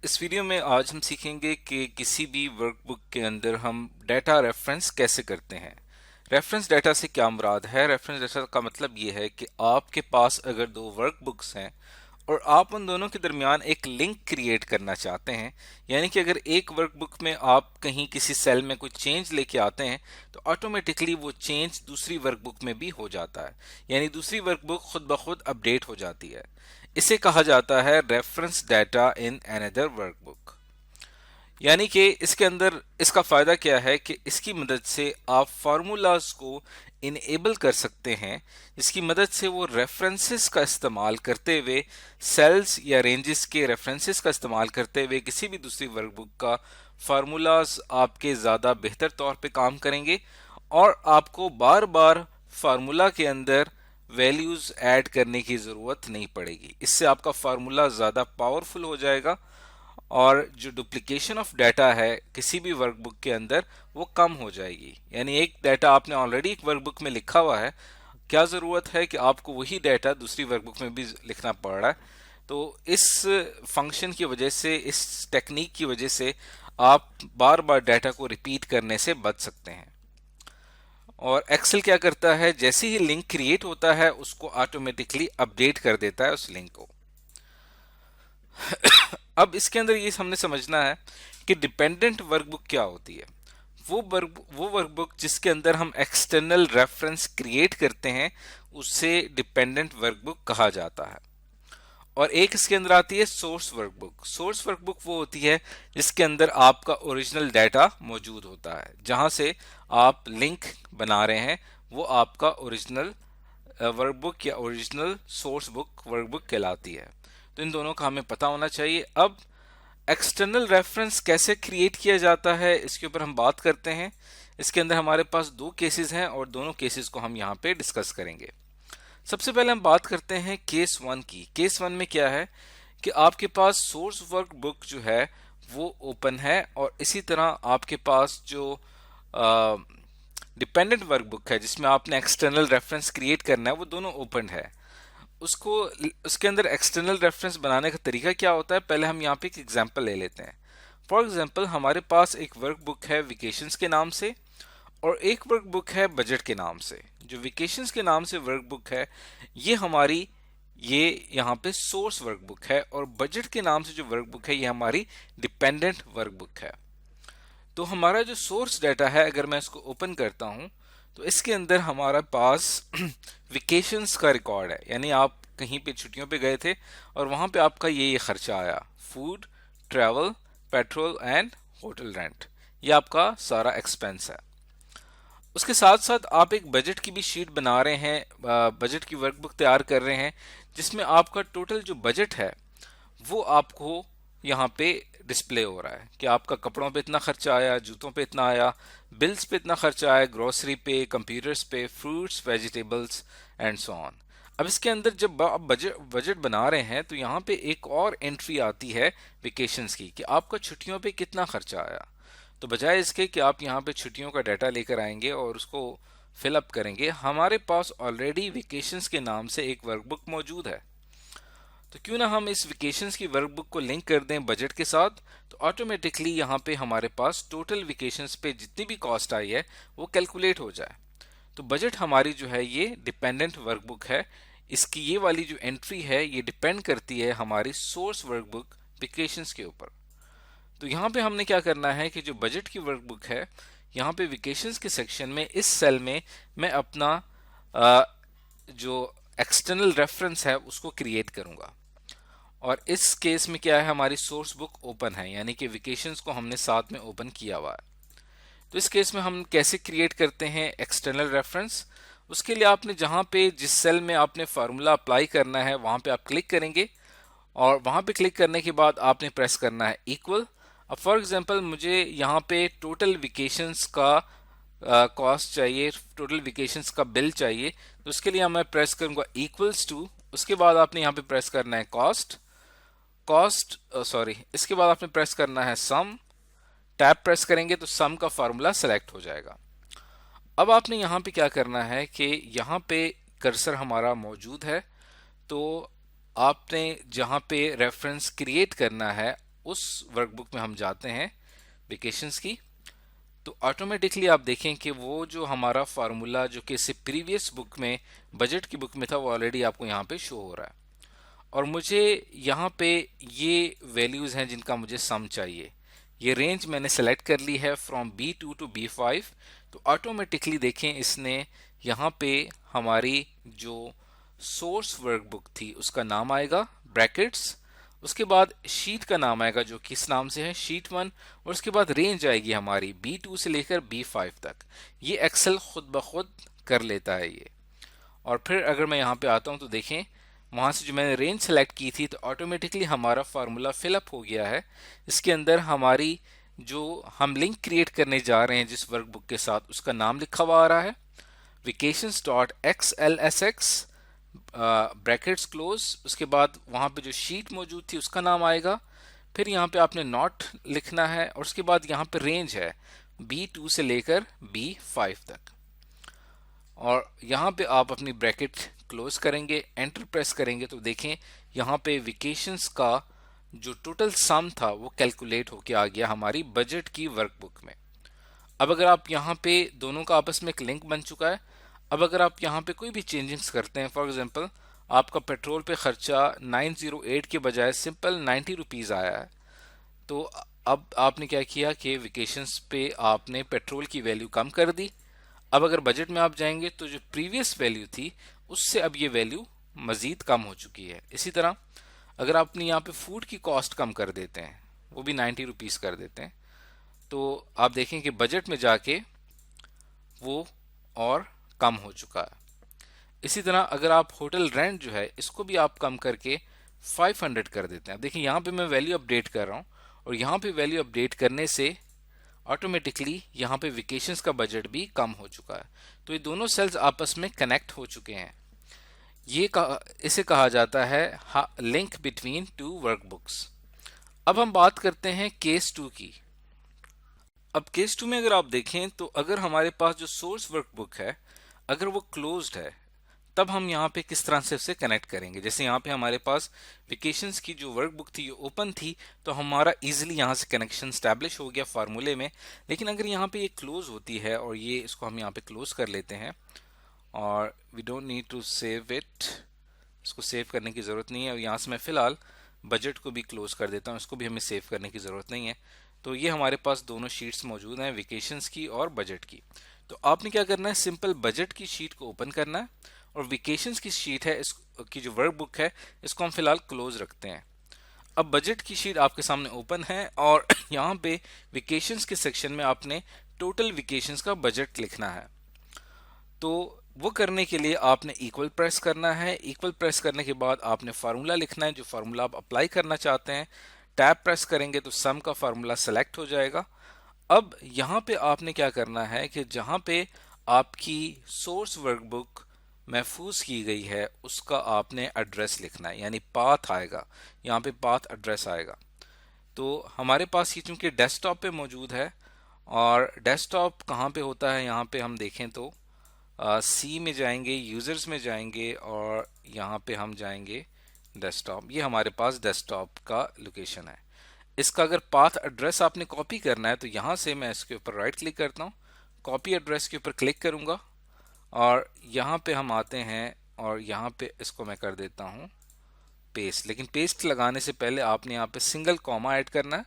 इस वीडियो में आज हम सीखेंगे कि किसी भी वर्कबुक के अंदर हम डाटा रेफरेंस कैसे करते हैं। रेफरेंस डाटा से क्या मुराद है? रेफरेंस डाटा का मतलब ये है कि आपके पास अगर दो वर्कबुक्स हैं और आप उन दोनों के दरमियान एक लिंक क्रिएट करना चाहते हैं, यानी कि अगर एक वर्कबुक में आप कहीं किसी सेल में कोई चेंज लेके आते हैं तो ऑटोमेटिकली वो चेंज दूसरी वर्कबुक में भी हो जाता है, यानी दूसरी वर्कबुक खुद ब खुद अपडेट हो जाती है। इसे कहा जाता है reference data in another workbook. यानी कि इसके अंदर इसका फायदा क्या है कि इसकी मदद से आप फार्मूलाज को इनेबल कर सकते हैं, जिसकी मदद से वो रेफरेंसेस का इस्तेमाल करते हुए सेल्स या रेंजेस के रेफरेंसेस का इस्तेमाल करते हुए किसी भी दूसरी वर्कबुक का फार्मूलाज आपके ज़्यादा बेहतर तौर पे काम करेंगे और आपको बार बार फार्मूला के अंदर वैल्यूज ऐड करने की ज़रूरत नहीं पड़ेगी। इससे आपका फार्मूला ज़्यादा पावरफुल हो जाएगा और जो डुप्लीकेशन ऑफ डाटा है किसी भी वर्कबुक के अंदर वो कम हो जाएगी। यानी एक डाटा आपने ऑलरेडी एक वर्कबुक में लिखा हुआ है, क्या ज़रूरत है कि आपको वही डाटा दूसरी वर्कबुक में भी लिखना पड़ रहा है। तो इस फंक्शन की वजह से, इस टेक्निक की वजह से आप बार बार डाटा को रिपीट करने से बच सकते हैं। और एक्सेल क्या करता है, जैसे ही लिंक क्रिएट होता है उसको ऑटोमेटिकली अपडेट कर देता है उस लिंक को। अब इसके अंदर ये हमने समझना है कि डिपेंडेंट वर्कबुक क्या होती है। वो वर्कबुक जिसके अंदर हम एक्सटर्नल रेफरेंस क्रिएट करते हैं उसे डिपेंडेंट वर्कबुक कहा जाता है। और एक इसके अंदर आती है सोर्स वर्कबुक। सोर्स वर्कबुक वो होती है जिसके अंदर आपका ओरिजिनल डाटा मौजूद होता है, जहां से आप लिंक बना रहे हैं वो आपका ओरिजिनल वर्कबुक या ओरिजिनल सोर्स बुक वर्कबुक कहलाती है। तो इन दोनों का हमें पता होना चाहिए। अब एक्सटर्नल रेफरेंस कैसे क्रिएट किया जाता है इसके ऊपर हम बात करते हैं। इसके अंदर हमारे पास दो केसेस हैं और दोनों केसेस को हम यहाँ पे डिस्कस करेंगे। सबसे पहले हम बात करते हैं केस वन की। केस वन में क्या है कि आपके पास सोर्स वर्क बुक जो है वो ओपन है और इसी तरह आपके पास जो डिपेंडेंट वर्क बुक है जिसमें आपने एक्सटर्नल रेफरेंस क्रिएट करना है वो दोनों ओपन है। उसको उसके अंदर एक्सटर्नल रेफरेंस बनाने का तरीका क्या होता है, पहले हम यहाँ पे एक एग्जांपल ले लेते हैं। फॉर एग्जांपल हमारे पास एक वर्क बुक है वेकेशंस के नाम से और एक वर्क बुक है बजट के नाम से। जो वेकेशंस के नाम से वर्क बुक है ये यहाँ पे सोर्स वर्क बुक है और बजट के नाम से जो वर्क बुक है ये हमारी डिपेंडेंट वर्क बुक है। तो हमारा जो सोर्स डाटा है अगर मैं इसको ओपन करता हूं तो इसके अंदर हमारा पास वेकेशंस का रिकॉर्ड है, यानी आप कहीं पे छुट्टियों पे गए थे और वहां पे आपका ये खर्चा आया, food, travel, petrol and hotel rent, ये आपका सारा एक्सपेंस है। उसके साथ साथ आप एक बजट की भी शीट बना रहे हैं, बजट की वर्कबुक तैयार कर रहे हैं जिसमें आपका टोटल जो बजट है वो आपको यहाँ पे डिस्प्ले हो रहा है कि आपका कपड़ों पे इतना खर्चा आया, जूतों पे इतना आया, बिल्स पे इतना खर्चा आया, ग्रोसरी पे, कंप्यूटर्स पे, fruits, vegetables and so on. अब इसके अंदर जब आप बजट बना रहे हैं तो यहाँ पे एक और एंट्री आती है वेकेशंस की कि आपका छुट्टियों पे कितना खर्चा आया। तो बजाय इसके कि आप यहाँ पे छुट्टियों का डाटा लेकर आएंगे और उसको फिलअप करेंगे, हमारे पास ऑलरेडी वेकेशंस के नाम से एक वर्कबुक मौजूद है। तो क्यों ना हम इस वेकेशंस की वर्कबुक को लिंक कर दें बजट के साथ, तो ऑटोमेटिकली यहाँ पे हमारे पास टोटल वेकेशंस पे जितनी भी कॉस्ट आई है वो कैलकुलेट हो जाए। तो बजट हमारी जो है ये डिपेंडेंट वर्कबुक है। इसकी ये वाली जो एंट्री है ये डिपेंड करती है हमारी सोर्स वर्कबुक वेकेशंस के ऊपर। तो यहाँ पे हमने क्या करना है कि जो बजट की वर्कबुक है यहाँ पे वेकेशंस के सेक्शन में इस सेल में मैं अपना जो एक्सटर्नल रेफरेंस है उसको क्रिएट करूंगा। और इस केस में क्या है, हमारी सोर्स बुक ओपन है, यानी कि वेकेशंस को हमने साथ में ओपन किया हुआ है। तो इस केस में हम कैसे क्रिएट करते हैं एक्सटर्नल रेफरेंस? उसके लिए आपने जहां पे जिस सेल में आपने फार्मूला अप्लाई करना है वहां पे आप क्लिक करेंगे और वहां पे क्लिक करने के बाद आपने प्रेस करना है इक्वल। अब फॉर एग्जांपल मुझे यहाँ पे टोटल वेकेशंस का कॉस्ट चाहिए, टोटल वेकेशंस का बिल चाहिए, तो उसके लिए मैं प्रेस करूंगा इक्वल्स टू। उसके बाद आपने यहाँ पे प्रेस करना है इसके बाद आपने प्रेस करना है सम। टैब प्रेस करेंगे तो सम का फार्मूला सेलेक्ट हो जाएगा। अब आपने यहाँ पे क्या करना है कि यहाँ पे कर्सर हमारा मौजूद है, तो आपने जहाँ पे रेफरेंस क्रिएट करना है उस वर्कबुक में हम जाते हैं वेकेशंस की, तो ऑटोमेटिकली आप देखें कि वो जो हमारा फार्मूला जो कि इससे प्रीवियस बुक में, बजट की बुक में था, वो ऑलरेडी आपको यहाँ पे शो हो रहा है। और मुझे यहाँ पे ये वैल्यूज़ हैं जिनका मुझे सम चाहिए। ये रेंज मैंने सेलेक्ट कर ली है फ्रॉम B2 टू B5। तो ऑटोमेटिकली देखें इसने यहाँ पे हमारी जो सोर्स वर्कबुक थी उसका नाम आएगा ब्रैकेट्स, उसके बाद शीट का नाम आएगा जो किस नाम से है, शीट 1, और उसके बाद रेंज आएगी हमारी B2 से लेकर B5 तक। ये एक्सेल खुद ब खुद कर लेता है ये। और फिर अगर मैं यहाँ पे आता हूँ तो देखें वहाँ से जो मैंने रेंज सेलेक्ट की थी तो ऑटोमेटिकली हमारा फार्मूला फिलअप हो गया है। इसके अंदर हमारी जो हम लिंक क्रिएट करने जा रहे हैं जिस वर्कबुक के साथ, उसका नाम लिखा हुआ आ रहा है, vacations.xlsx ब्रैकेट्स क्लोज। उसके बाद वहाँ पे जो शीट मौजूद थी उसका नाम आएगा, फिर यहाँ पे आपने नॉट लिखना है, और उसके बाद यहाँ पे रेंज है B2 से लेकर B5 तक। और यहाँ पे आप अपनी ब्रैकेट क्लोज करेंगे, एंटर प्रेस करेंगे तो देखें यहाँ पे वेकेशंस का जो टोटल सम था वो कैलकुलेट होके आ गया हमारी बजट की वर्कबुक में। अब अगर आप यहाँ पे दोनों का आपस में एक लिंक बन चुका है। अब अगर आप यहाँ पे कोई भी चेंजेस करते हैं, फॉर एग्जांपल आपका पेट्रोल पे खर्चा 908 के बजाय सिंपल 90 रुपीज़ आया है, तो अब आपने क्या किया कि वेकेशंस पे आपने पेट्रोल की वैल्यू कम कर दी। अब अगर बजट में आप जाएंगे तो जो प्रीवियस वैल्यू थी उससे अब ये वैल्यू मज़ीद कम हो चुकी है। इसी तरह अगर आप अपनी यहाँ पे फूड की कॉस्ट कम कर देते हैं, वो भी 90 रुपीज़ कर देते हैं, तो आप देखें कि बजट में जाके वो और कम हो चुका है। इसी तरह अगर आप होटल रेंट जो है इसको भी आप कम करके 500 कर देते हैं। देखिए यहाँ पे मैं वैल्यू अपडेट कर रहा हूँ, और यहाँ पे वैल्यू अपडेट करने से ऑटोमेटिकली यहाँ पे वेकेशंस का बजट भी कम हो चुका है। तो ये दोनों सेल्स आपस में कनेक्ट हो चुके हैं। इसे कहा जाता है लिंक बिटवीन टू वर्कबुक्स। अब हम बात करते हैं केस 2 की। अब केस 2 में अगर आप देखें तो अगर हमारे पास जो सोर्स वर्कबुक है अगर वो क्लोज्ड है, तब हम यहाँ पे किस तरह से उसे कनेक्ट करेंगे। जैसे यहाँ पे हमारे पास वेकेशंस की जो वर्कबुक थी ये ओपन थी, तो हमारा इजीली यहाँ से कनेक्शन स्टैब्लिश हो गया फार्मूले में। लेकिन अगर यहाँ पे ये क्लोज होती है, और ये इसको हम यहाँ पे क्लोज कर लेते हैं, और we don't need to save it, इसको सेव करने की ज़रूरत नहीं है। और यहाँ से मैं फ़िलहाल बजट को भी क्लोज कर देता हूँ, इसको भी हमें सेव करने की ज़रूरत नहीं है। तो ये हमारे पास दोनों शीट्स मौजूद हैं, वेकेशंस की और बजट की। तो आपने क्या करना है, सिंपल बजट की शीट को ओपन करना है, और वेकेशंस की शीट है इसकी जो वर्कबुक है इसको हम फिलहाल क्लोज रखते हैं। अब बजट की शीट आपके सामने ओपन है, और यहाँ पे वेकेशंस के सेक्शन में आपने टोटल वेकेशंस का बजट लिखना है। तो वो करने के लिए आपने इक्वल प्रेस करना है। इक्वल प्रेस करने के बाद आपने फार्मूला लिखना है, जो फार्मूला आप अप्लाई करना चाहते हैं। टैब प्रेस करेंगे तो सम का फार्मूला सेलेक्ट हो जाएगा। अब यहाँ पे आपने क्या करना है कि जहाँ पे आपकी सोर्स वर्कबुक महफूज की गई है उसका आपने एड्रेस लिखना है, यानी पाथ आएगा, यहाँ पे पाथ एड्रेस आएगा। तो हमारे पास ये चूंकि डेस्कटॉप पे मौजूद है, और डेस्कटॉप कहाँ पे होता है, यहाँ पे हम देखें तो सी में जाएंगे, यूज़र्स में जाएंगे, और यहाँ पे हम जाएंगे डेस्कटॉप। ये हमारे पास डेस्कटॉप का लोकेशन है। इसका अगर पाथ एड्रेस आपने कॉपी करना है तो यहाँ से मैं इसके ऊपर राइट क्लिक करता हूँ, कॉपी एड्रेस के ऊपर क्लिक करूँगा, और यहाँ पे हम आते हैं, और यहाँ पे इसको मैं कर देता हूँ पेस्ट। लेकिन पेस्ट लगाने से पहले आपने यहाँ पे सिंगल कॉमा ऐड करना है,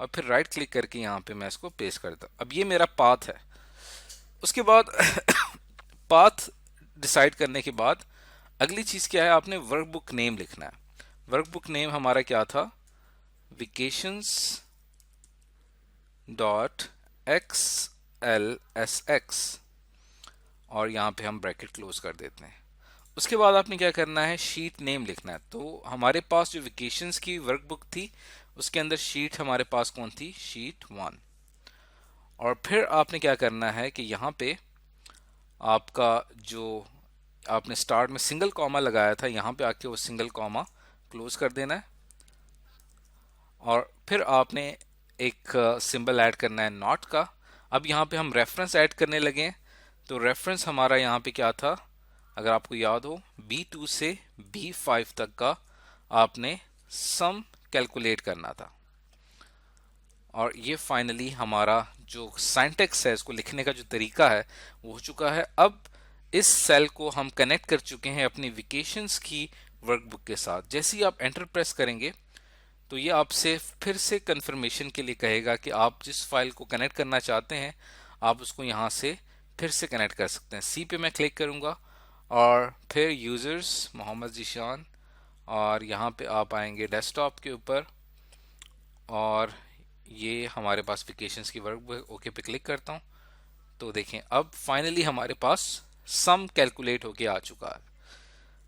और फिर राइट क्लिक करके यहाँ पे मैं इसको पेस्ट करता हूँ। अब ये मेरा पाथ है। उसके बाद पाथ डिसाइड करने के बाद अगली चीज़ क्या है, आपने वर्कबुक नेम लिखना है। वर्कबुक नेम हमारा क्या था, वेकेशंस डॉट XLSX, और यहाँ पे हम ब्रैकेट क्लोज कर देते हैं। उसके बाद आपने क्या करना है, शीट नेम लिखना है। तो हमारे पास जो वेकेशंस की वर्कबुक थी उसके अंदर शीट हमारे पास कौन थी, शीट 1। और फिर आपने क्या करना है कि यहाँ पे आपका जो आपने स्टार्ट में सिंगल कॉमा लगाया था, यहाँ पे आके वो सिंगल कॉमा क्लोज कर देना है, और फिर आपने एक सिंबल ऐड करना है नॉट का। अब यहाँ पे हम रेफरेंस ऐड करने लगे, तो रेफरेंस हमारा यहाँ पे क्या था, अगर आपको याद हो, B2 से B5 तक का आपने सम कैलकुलेट करना था। और ये फाइनली हमारा जो सिंटैक्स है, इसको लिखने का जो तरीका है वो हो चुका है। अब इस सेल को हम कनेक्ट कर चुके हैं अपनी वेकेशंस की वर्कबुक के साथ। जैसे ही आप एंटर प्रेस करेंगे तो ये आपसे फिर से कंफर्मेशन के लिए कहेगा कि आप जिस फाइल को कनेक्ट करना चाहते हैं आप उसको यहाँ से फिर से कनेक्ट कर सकते हैं। सी पे मैं क्लिक करूँगा और फिर यूज़र्स मोहम्मद जीशान, और यहाँ पे आप आएंगे डेस्कटॉप के ऊपर और ये हमारे पास वेकेशंस की वर्कबुक, ओके पे क्लिक करता हूँ। तो देखें अब फाइनली हमारे पास सम कैलकुलेट होके आ चुका है।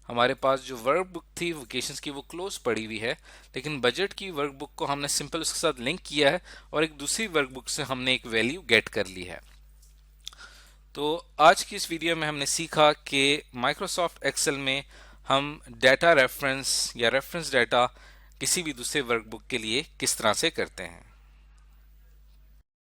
हमारे पास जो वर्कबुक थी वेकेशंस की वो क्लोज पड़ी हुई है, लेकिन बजट की वर्कबुक को हमने सिंपल उसके साथ लिंक किया है और एक दूसरी वर्कबुक से हमने एक वैल्यू गेट कर ली है। तो आज की इस वीडियो में हमने सीखा कि माइक्रोसॉफ्ट एक्सेल में हम डाटा रेफरेंस या रेफरेंस डाटा किसी भी दूसरे वर्कबुक के लिए किस तरह से करते हैं।